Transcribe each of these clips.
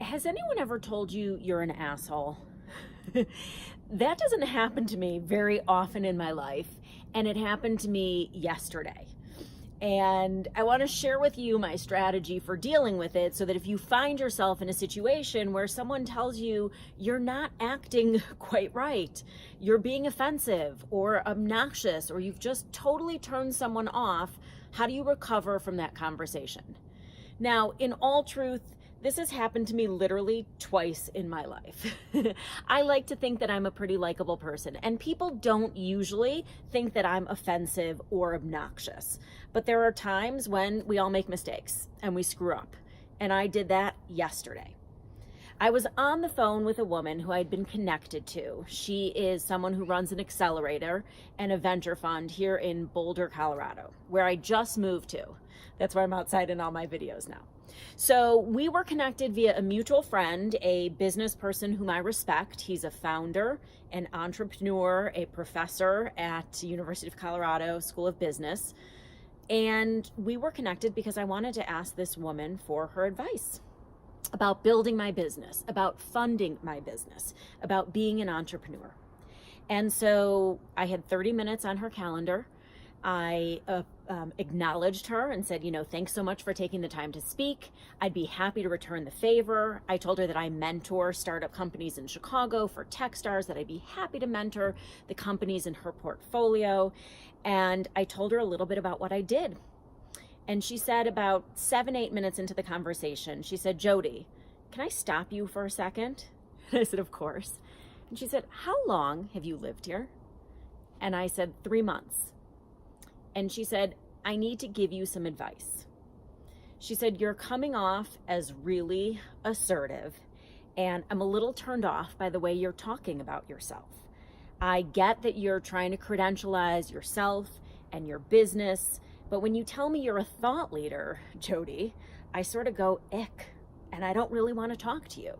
Has anyone ever told you you're an asshole? That doesn't happen to me very often in my life, and it happened to me yesterday. And I want to share with you my strategy for dealing with it so that if you find yourself in a situation where someone tells you you're not acting quite right, you're being offensive or obnoxious, or you've just totally turned someone off, how do you recover from that conversation? Now, in all truth, this has happened to me literally twice in my life. I like to think that I'm a pretty likable person, and people don't usually think that I'm offensive or obnoxious. But there are times when we all make mistakes and we screw up. And I did that yesterday. I was on the phone with a woman who I'd been connected to. She is someone who runs an accelerator and a venture fund here in Boulder, Colorado, where I just moved to. That's why I'm outside in all my videos now. So we were connected via a mutual friend, a business person whom I respect. He's a founder, an entrepreneur, a professor at University of Colorado School of Business. And we were connected because I wanted to ask this woman for her advice about building my business, about funding my business, about being an entrepreneur. And so I had 30 minutes on her calendar. I acknowledged her and said, thanks so much for taking the time to speak. I'd be happy to return the favor. I told her that I mentor startup companies in Chicago for Techstars, that I'd be happy to mentor the companies in her portfolio. And I told her a little bit about what I did. And she said about 7-8 minutes into the conversation, she said, Jody, can I stop you for a second? And I said, of course. And she said, how long have you lived here? And I said, 3 months. And she said, I need to give you some advice. She said, you're coming off as really assertive, and I'm a little turned off by the way you're talking about yourself. I get that you're trying to credentialize yourself and your business, but when you tell me you're a thought leader, Jody, I sort of go, ick, and I don't really want to talk to you.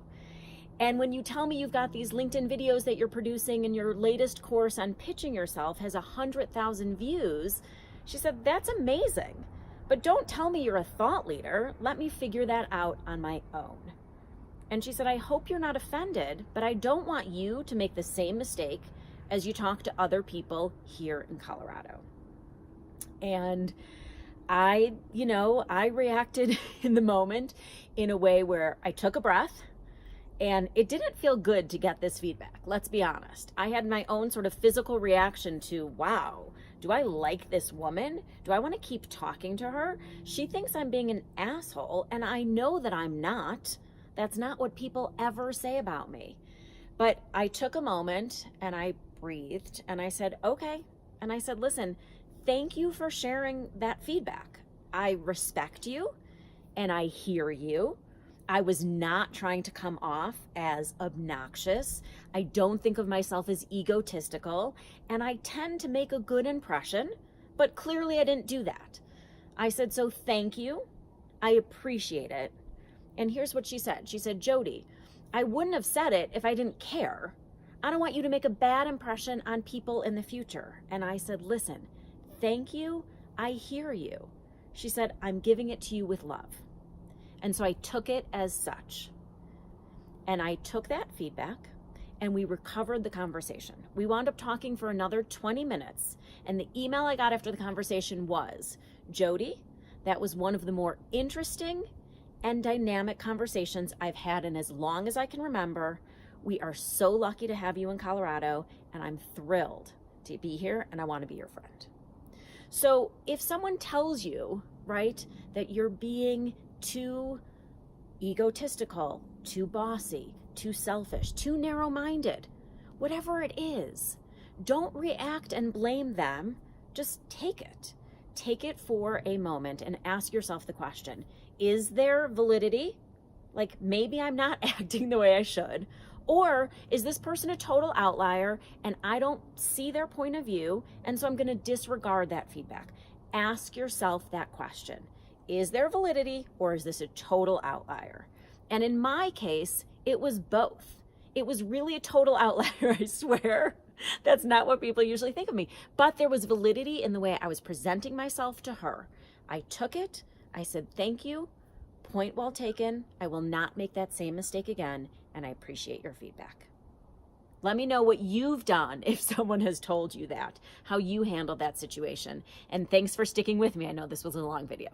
And when you tell me you've got these LinkedIn videos that you're producing and your latest course on pitching yourself has 100,000 views, she said, that's amazing, but don't tell me you're a thought leader. Let me figure that out on my own. And she said, I hope you're not offended, but I don't want you to make the same mistake as you talk to other people here in Colorado. And I reacted in the moment in a way where I took a breath, and it didn't feel good to get this feedback. Let's be honest. I had my own sort of physical reaction to, wow, do I like this woman? Do I want to keep talking to her? She thinks I'm being an asshole, and I know that I'm not. That's not what people ever say about me. But I took a moment and I breathed and I said, okay. And I said, listen, thank you for sharing that feedback. I respect you and I hear you. I was not trying to come off as obnoxious. I don't think of myself as egotistical, and I tend to make a good impression, but clearly I didn't do that. I said, so thank you. I appreciate it. And here's what she said. She said, Jody, I wouldn't have said it if I didn't care. I don't want you to make a bad impression on people in the future. And I said, listen, thank you. I hear you. She said, I'm giving it to you with love. And so I took it as such. And I took that feedback and we recovered the conversation. We wound up talking for another 20 minutes. And the email I got after the conversation was, Jody, that was one of the more interesting and dynamic conversations I've had in as long as I can remember. We are so lucky to have you in Colorado, and I'm thrilled to be here, and I want to be your friend. So if someone tells you, right, that you're being too egotistical, too bossy, too selfish, too narrow-minded, whatever it is, don't react and blame them. Just take it. Take it for a moment and ask yourself the question, is there validity? Like maybe I'm not acting the way I should, or is this person a total outlier and I don't see their point of view, and so I'm going to disregard that feedback? Ask yourself that question. Is there validity, or is this a total outlier? And in my case, it was both. It was really a total outlier, I swear. That's not what people usually think of me. But there was validity in the way I was presenting myself to her. I took it. I said, thank you. Point well taken. I will not make that same mistake again, and I appreciate your feedback. Let me know what you've done if someone has told you that, how you handled that situation. And thanks for sticking with me. I know this was a long video.